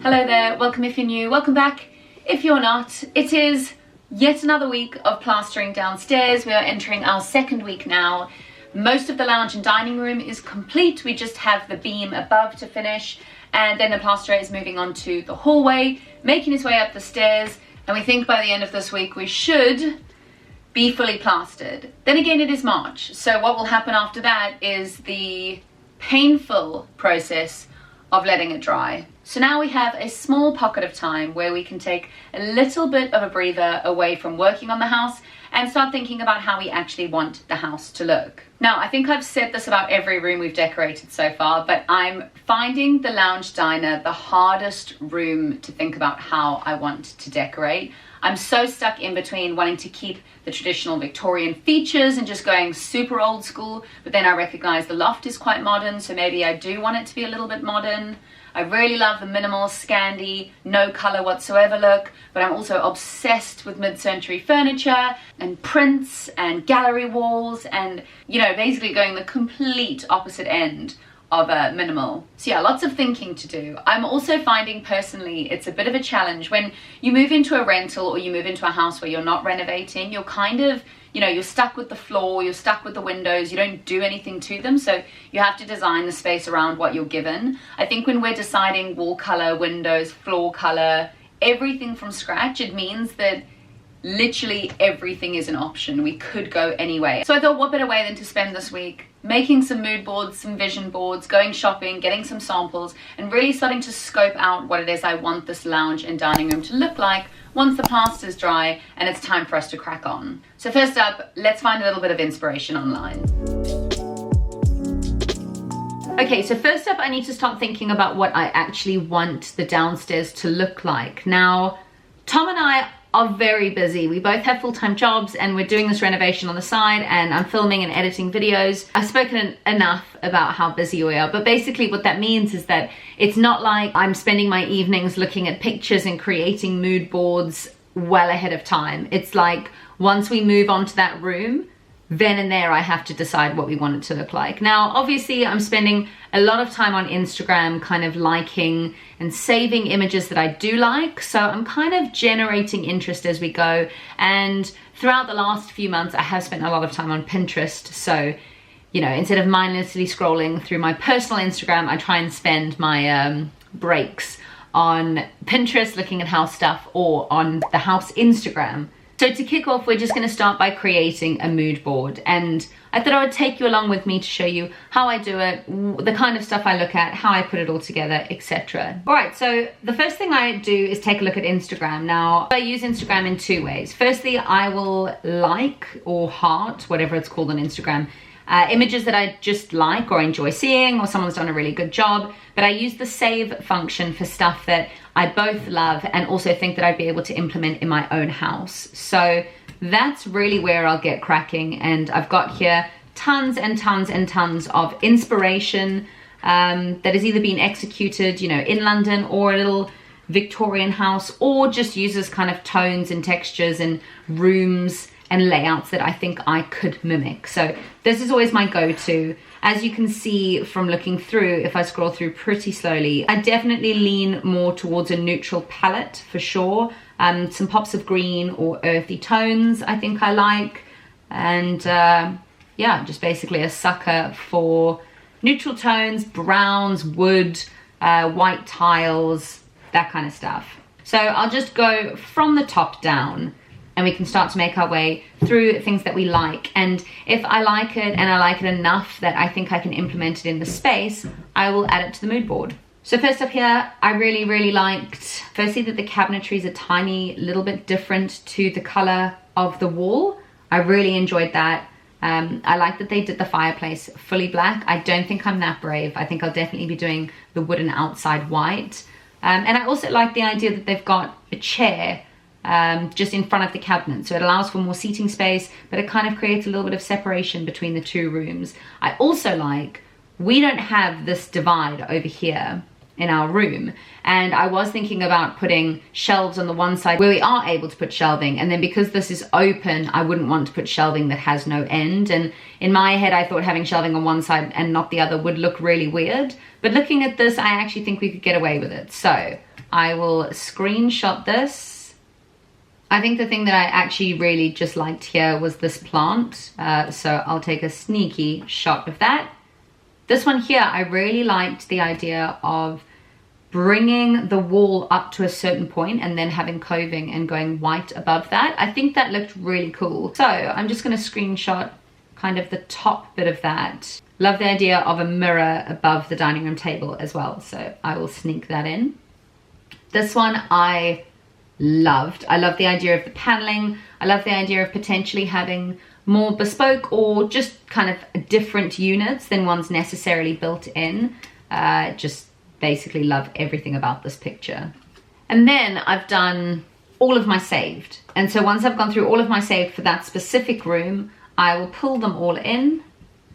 Hello there, welcome if you're new, welcome back if you're not. It is yet another week of plastering downstairs. We are entering our second week now. Most of the lounge and dining room is complete. We just have the beam above to finish, and then the plasterer is moving on to the hallway, making his way up the stairs, and we think by the end of this week we should be fully plastered. Then again, it is March, so what will happen after that is the painful process of letting it dry. So now we have a small pocket of time where we can take a little bit of a breather away from working on the house and start thinking about how we actually want the house to look. Now, I think I've said this about every room we've decorated so far, but I'm finding the lounge diner the hardest room to think about how I want to decorate. I'm so stuck in between wanting to keep the traditional Victorian features and just going super old school, but then I recognize the loft is quite modern, so maybe I do want it to be a little bit modern. I really love the minimal, Scandi, no color whatsoever look, but I'm also obsessed with mid-century furniture and prints and gallery walls and, you know, basically going the complete opposite end of a minimal. So yeah, lots of thinking to do. I'm also finding personally it's a bit of a challenge when you move into a rental or you move into a house where you're not renovating. You're kind of, you know, you're stuck with the floor, you're stuck with the windows, you don't do anything to them, so you have to design the space around what you're given. I think when we're deciding wall color, windows, floor color, everything from scratch, it means that literally everything is an option. We could go anyway. So I thought, what better way than to spend this week making some mood boards, some vision boards, going shopping, getting some samples, and really starting to scope out what it is I want this lounge and dining room to look like once the plaster's dry and it's time for us to crack on. So first up, let's find a little bit of inspiration online. Okay, so first up, I need to start thinking about what I actually want the downstairs to look like. Now, Tom and I are very busy. We both have full-time jobs and we're doing this renovation on the side, and I'm filming and editing videos. I've spoken enough about how busy we are, but basically what that means is that it's not like I'm spending my evenings looking at pictures and creating mood boards well ahead of time. It's like once we move on to that room, then and there I have to decide what we want it to look like. Now, obviously I'm spending a lot of time on Instagram kind of liking and saving images that I do like, so I'm kind of generating interest as we go, and throughout the last few months I have spent a lot of time on Pinterest. So, you know, instead of mindlessly scrolling through my personal Instagram, I try and spend my breaks on Pinterest looking at house stuff or on the house Instagram. So to kick off, we're just going to start by creating a mood board, and I thought I would take you along with me to show you how I do it, the kind of stuff I look at, how I put it all together, etc. Alright, so the first thing I do is take a look at Instagram. Now, I use Instagram in two ways. Firstly, I will like or heart, whatever it's called on Instagram, images that I just like or enjoy seeing, or someone's done a really good job, but I use the save function for stuff that I both love and also think that I'd be able to implement in my own house. So that's really where I'll get cracking, and I've got here tons and tons and tons of inspiration that has either been executed, you know, in London or a little Victorian house, or just uses kind of tones and textures and rooms and layouts that I think I could mimic. So this is always my go-to. As you can see from looking through, if I scroll through pretty slowly, I definitely lean more towards a neutral palette for sure. Some pops of green or earthy tones I think I like. And yeah, just basically a sucker for neutral tones, browns, wood, white tiles, that kind of stuff. So I'll just go from the top down, and we can start to make our way through things that we like. And if I like it and I like it enough that I think I can implement it in the space, I will add it to the mood board. So first up here, I really liked, firstly, that the cabinetry is a tiny little bit different to the color of the wall. I really enjoyed that. I like that they did the fireplace fully black. I don't think I'm that brave. I think I'll definitely be doing the wooden outside white. And I also like the idea that they've got a chair just in front of the cabinet, so it allows for more seating space, but it kind of creates a little bit of separation between the two rooms. I also like, we don't have this divide over here in our room, and I was thinking about putting shelves on the one side where we are able to put shelving, and then because this is open, I wouldn't want to put shelving that has no end. And in my head, I thought having shelving on one side and not the other would look really weird, but looking at this, I actually think we could get away with it. So I will screenshot this. I think the thing that I actually really just liked here was this plant. So I'll take a sneaky shot of that. This one here, I really liked the idea of bringing the wall up to a certain point and then having coving and going white above that. I think that looked really cool. So I'm just going to screenshot kind of the top bit of that. Love the idea of a mirror above the dining room table as well. So I will sneak that in. This one I loved. I love the idea of the paneling. I love the idea of potentially having more bespoke or just kind of different units than ones necessarily built in. Just basically love everything about this picture. And then I've done all of my saved. And so once I've gone through all of my saved for that specific room, I will pull them all in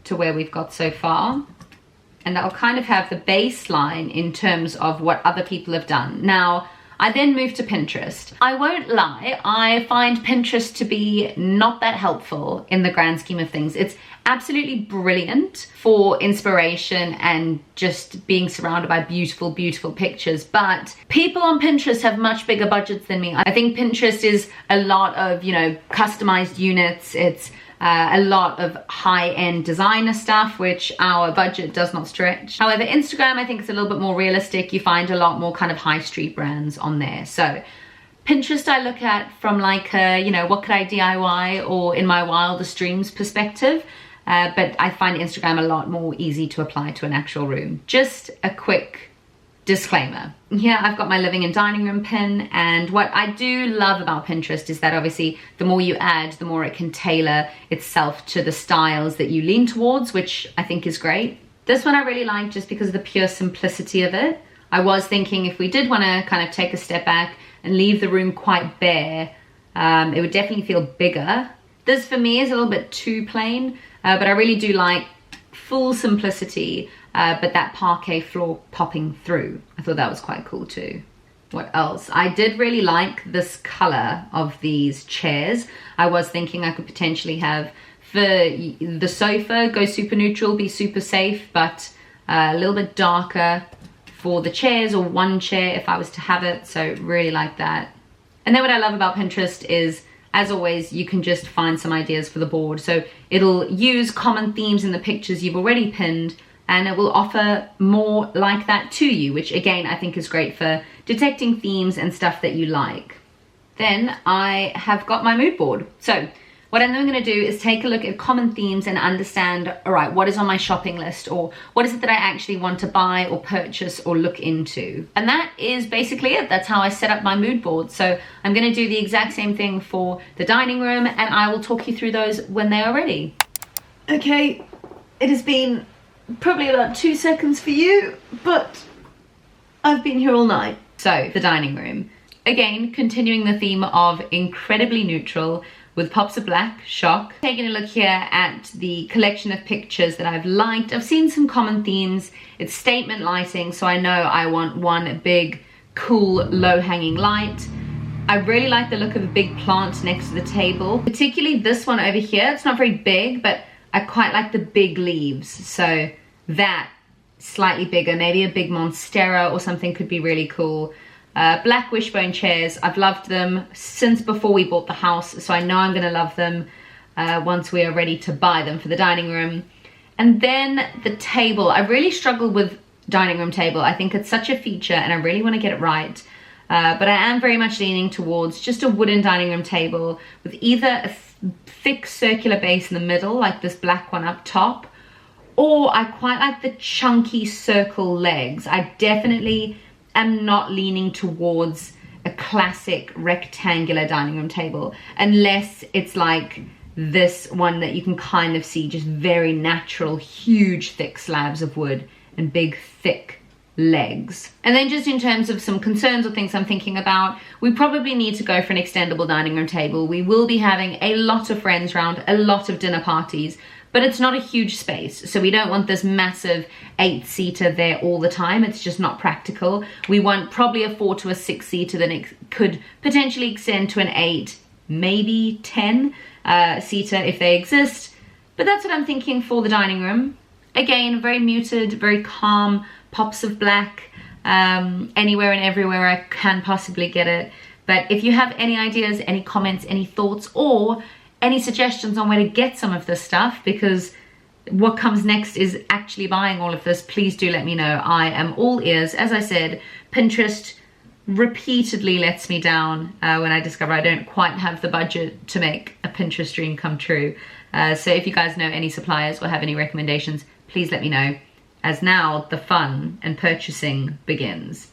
to where we've got so far. And I'll kind of have the baseline in terms of what other people have done. Now, I then moved to Pinterest. I won't lie, I find Pinterest to be not that helpful in the grand scheme of things. It's absolutely brilliant for inspiration and just being surrounded by beautiful, beautiful pictures. But people on Pinterest have much bigger budgets than me. I think Pinterest is a lot of, you know, customized units. It's a lot of high-end designer stuff, which our budget does not stretch. However, Instagram, I think, is a little bit more realistic. You find a lot more kind of high street brands on there. So Pinterest I look at from like a, you know, what could I DIY, or in my wildest dreams perspective. But I find Instagram a lot more easy to apply to an actual room. Just a quick disclaimer. Here I've got my living and dining room pin, and what I do love about Pinterest is that obviously the more you add, the more it can tailor itself to the styles that you lean towards, which I think is great. This one I really like just because of the pure simplicity of it. I was thinking if we did want to kind of take a step back and leave the room quite bare, it would definitely feel bigger. This for me is a little bit too plain, but I really do like full simplicity, but that parquet floor popping through. I thought that was quite cool too. What else? I did really like this color of these chairs. I was thinking I could potentially have, for the sofa, go super neutral, be super safe, but a little bit darker for the chairs, or one chair if I was to have it. So really like that. And then what I love about Pinterest is, as always, you can just find some ideas for the board. So it'll use common themes in the pictures you've already pinned, and it will offer more like that to you, which again, I think is great for detecting themes and stuff that you like. Then I have got my mood board. So what I'm then going to do is take a look at common themes and understand, all right, what is on my shopping list, or what is it that I actually want to buy or purchase or look into? And that is basically it. That's how I set up my mood board. So I'm going to do the exact same thing for the dining room, and I will talk you through those when they are ready. Okay, it has been probably about 2 seconds for you, but I've been here all night. So the dining room, again, continuing the theme of incredibly neutral with pops of black, shock. Taking a look here at the collection of pictures that I've liked. I've seen some common themes. It's statement lighting, so I know I want one big, cool, low-hanging light. I really like the look of a big plant next to the table, particularly this one over here. It's not very big, but I quite like the big leaves, so that slightly bigger, maybe a big monstera or something could be really cool. Black wishbone chairs, I've loved them since before we bought the house, so I know I'm gonna love them once we are ready to buy them for the dining room. And then the table, I really struggled with dining room table. I think it's such a feature and I really wanna get it right. But I am very much leaning towards just a wooden dining room table with either a thick circular base in the middle, like this black one up top, or I quite like the chunky circle legs. I definitely am not leaning towards a classic rectangular dining room table, unless it's like this one that you can kind of see just very natural, huge, thick slabs of wood and big, thick legs. And then just in terms of some concerns or things I'm thinking about, we probably need to go for an extendable dining room table. We will be having a lot of friends round, a lot of dinner parties, but it's not a huge space. So we don't want this massive 8-seater there all the time. It's just not practical. We want probably a 4 to a 6-seater that could potentially extend to an 8, maybe 10 seater if they exist. But that's what I'm thinking for the dining room. Again, very muted, very calm, pops of black, anywhere and everywhere I can possibly get it. But if you have any ideas, any comments, any thoughts, or any suggestions on where to get some of this stuff, because what comes next is actually buying all of this, please do let me know. I am all ears. As I said, Pinterest repeatedly lets me down when I discover I don't quite have the budget to make a Pinterest dream come true. So if you guys know any suppliers or have any recommendations, please let me know, as now the fun and purchasing begins.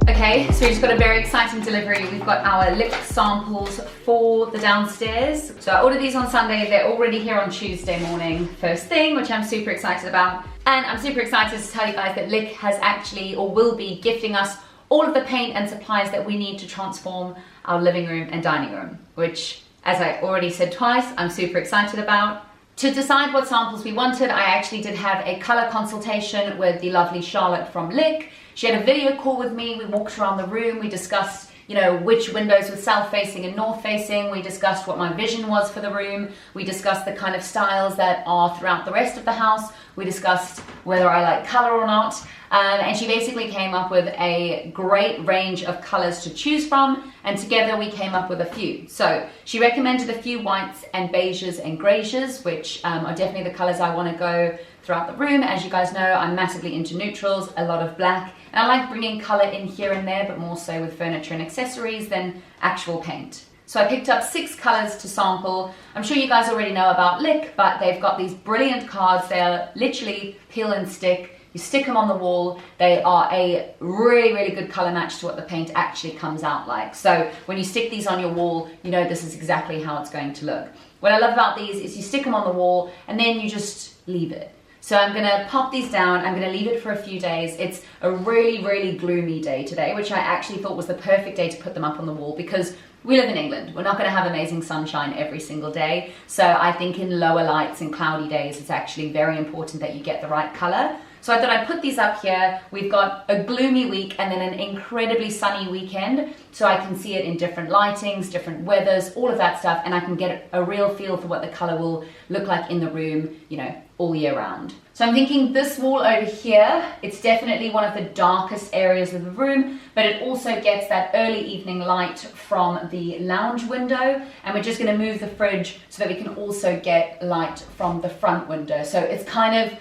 Okay, so we just got a very exciting delivery. We've got our lip samples for the downstairs. So I ordered these on Sunday. They're already here on Tuesday morning, first thing, which I'm super excited about. And I'm super excited to tell you guys that Lick has actually, or will be, gifting us all of the paint and supplies that we need to transform our living room and dining room, which, as I already said twice, I'm super excited about. To decide what samples we wanted, I actually did have a color consultation with the lovely Charlotte from Lick. She had a video call with me. We walked around the room. We discussed, you know, which windows were south-facing and north-facing. We discussed what my vision was for the room. We discussed the kind of styles that are throughout the rest of the house. We discussed whether I like color or not. And she basically came up with a great range of colors to choose from, and together we came up with a few. So she recommended a few whites and beiges and greys, which are definitely the colors I want to go throughout the room. As you guys know, I'm massively into neutrals, a lot of black, and I like bringing color in here and there, but more so with furniture and accessories than actual paint. So I picked up 6 colors to sample. I'm sure you guys already know about Lick, but they've got these brilliant cards. They are literally peel and stick. You stick them on the wall. They are a really, really good color match to what the paint actually comes out like. So when you stick these on your wall, you know this is exactly how it's going to look. What I love about these is you stick them on the wall and then you just leave it. So I'm gonna pop these down, I'm gonna leave it for a few days. It's a really, really gloomy day today, which I actually thought was the perfect day to put them up on the wall, because we live in England. We're not gonna have amazing sunshine every single day. So I think in lower lights and cloudy days, it's actually very important that you get the right color. So I thought I'd put these up here. We've got a gloomy week and then an incredibly sunny weekend. So I can see it in different lightings, different weathers, all of that stuff. And I can get a real feel for what the color will look like in the room, you know, all year round. So I'm thinking this wall over here, it's definitely one of the darkest areas of the room, but it also gets that early evening light from the lounge window. And we're just gonna move the fridge so that we can also get light from the front window. So it's kind of,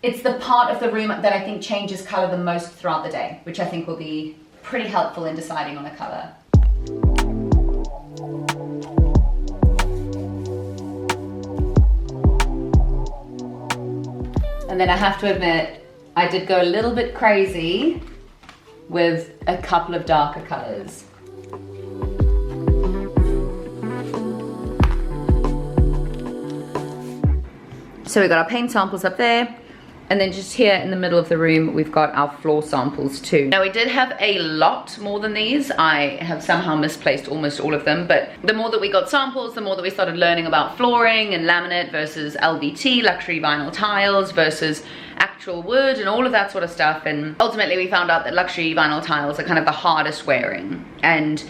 it's the part of the room that I think changes color the most throughout the day, which I think will be pretty helpful in deciding on a color. And then I have to admit, I did go a little bit crazy with a couple of darker colors. So we got our paint samples up there. And then just here in the middle of the room, we've got our floor samples too. Now we did have a lot more than these. I have somehow misplaced almost all of them, but the more that we got samples, the more that we started learning about flooring and laminate versus LVT, luxury vinyl tiles versus actual wood and all of that sort of stuff. And ultimately we found out that luxury vinyl tiles are kind of the hardest wearing. And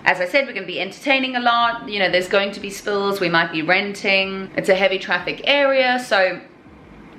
as I said, we're going to be entertaining a lot. You know, there's going to be spills. We might be renting. It's a heavy traffic area, so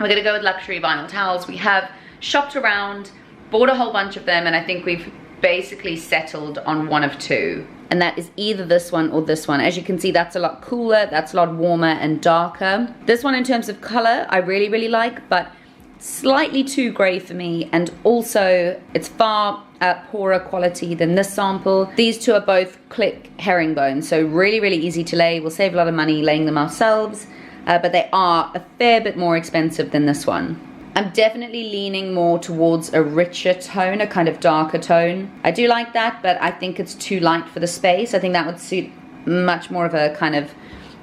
we're gonna go with luxury vinyl towels. We have shopped around, bought a whole bunch of them, and I think we've basically settled on one of 2. And that is either this one or this one. As you can see, that's a lot cooler, that's a lot warmer and darker. This one in terms of color, I really, really like, but slightly too gray for me. And also, it's far poorer quality than this sample. These 2 are both click herringbone, so really, really easy to lay. We'll save a lot of money laying them ourselves. But they are a fair bit more expensive than this one. I'm definitely leaning more towards a richer tone, a kind of darker tone. I do like that, but I think it's too light for the space. I think that would suit much more of a kind of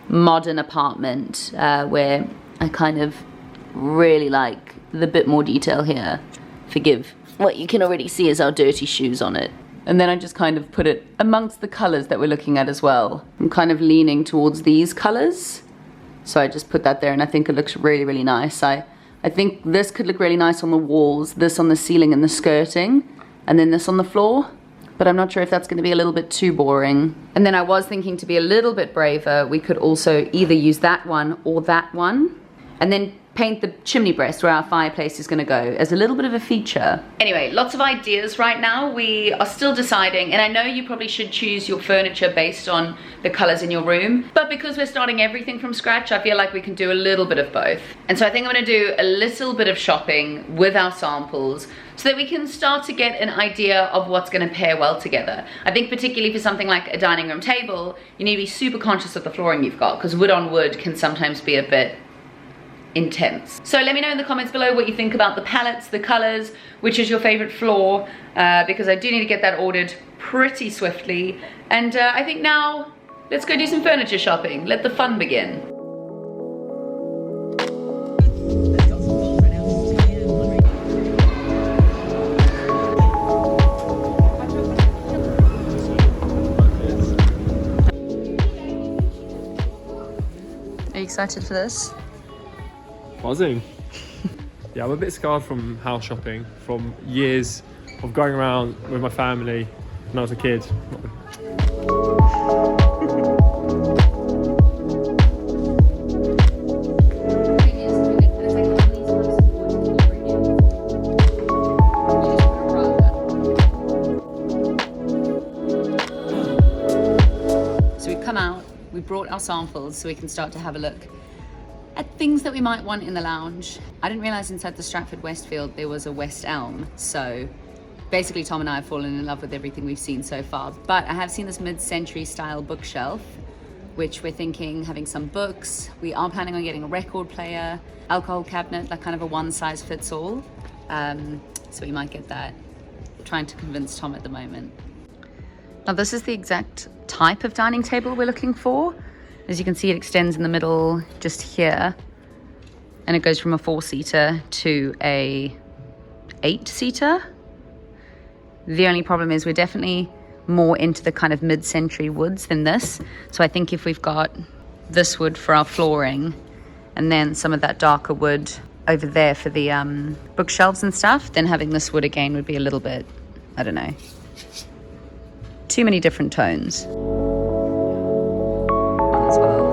modern apartment where I kind of really like the bit more detail here. Forgive what you can already see is our dirty shoes on it. And then I just kind of put it amongst the colors that we're looking at as well. I'm kind of leaning towards these colors. So I just put that there, and I think it looks really, really nice. I think this could look really nice on the walls, this on the ceiling and the skirting, and then this on the floor. But I'm not sure if that's going to be a little bit too boring. And then I was thinking, to be a little bit braver, we could also either use that one or that one. And then paint the chimney breast where our fireplace is going to go as a little bit of a feature. Anyway, lots of ideas right now. We are still deciding, and I know you probably should choose your furniture based on the colors in your room, but because we're starting everything from scratch, I feel like we can do a little bit of both. And so I think I'm going to do a little bit of shopping with our samples so that we can start to get an idea of what's going to pair well together. I think particularly for something like a dining room table, you need to be super conscious of the flooring you've got, because wood on wood can sometimes be a bit intense. So let me know in the comments below what you think about the palettes, the colors, which is your favorite floor, because I do need to get that ordered pretty swiftly. And I think now, let's go do some furniture shopping. Let the fun begin. Are you excited for this? Buzzing. Yeah, I'm a bit scarred from house shopping, from years of going around with my family when I was a kid. So we've come out, we brought our samples so we can start to have a look at things that we might want in the lounge. I didn't realize inside the Stratford Westfield there was a West Elm, so basically Tom and I have fallen in love with everything we've seen so far. But I have seen this mid-century style bookshelf, which we're thinking having some books. We are planning on getting a record player, alcohol cabinet, like kind of a one size fits all. So we might get that. Trying to convince Tom at the moment. Now this is the exact type of dining table we're looking for. As you can see, it extends in the middle just here, and it goes from a 4-seater to a 8-seater. The only problem is we're definitely more into the kind of mid-century woods than this. So I think if we've got this wood for our flooring and then some of that darker wood over there for the bookshelves and stuff, then having this wood again would be a little bit, I don't know, too many different tones. As well.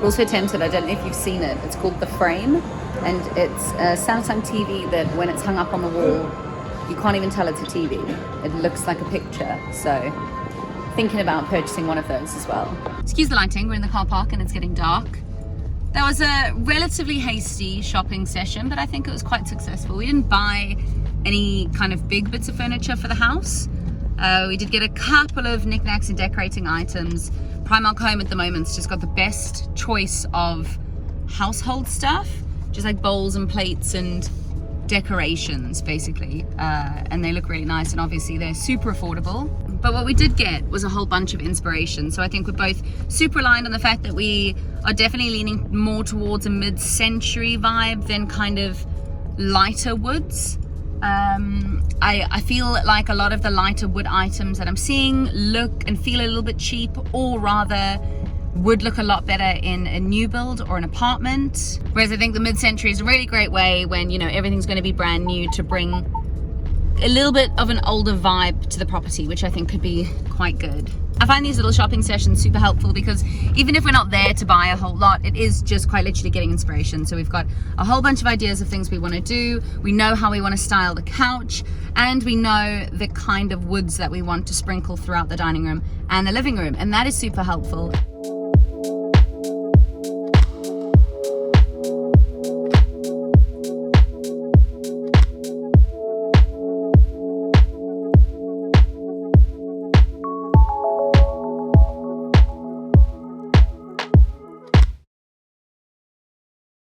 Also tempted, I don't know if you've seen it, it's called The Frame, and it's a Samsung TV that when it's hung up on the wall, you can't even tell it's a TV. It looks like a picture, so thinking about purchasing one of those as well. Excuse the lighting, we're in the car park and it's getting dark. That was a relatively hasty shopping session, but I think it was quite successful. We didn't buy any kind of big bits of furniture for the house. We did get a couple of knickknacks and decorating items. Primark Home at the moment's just got the best choice of household stuff, just like bowls and plates and decorations basically, and they look really nice, and obviously they're super affordable. But what we did get was a whole bunch of inspiration, so I think we're both super aligned on the fact that we are definitely leaning more towards a mid-century vibe than kind of lighter woods. I feel like a lot of the lighter wood items that I'm seeing look and feel a little bit cheap, or rather would look a lot better in a new build or an apartment. Whereas I think the mid-century is a really great way, when, you know, everything's going to be brand new, to bring a little bit of an older vibe to the property, which I think could be quite good. I find these little shopping sessions super helpful because even if we're not there to buy a whole lot, it is just quite literally getting inspiration. So we've got a whole bunch of ideas of things we want to do. We know how we want to style the couch, and we know the kind of woods that we want to sprinkle throughout the dining room and the living room, and that is super helpful.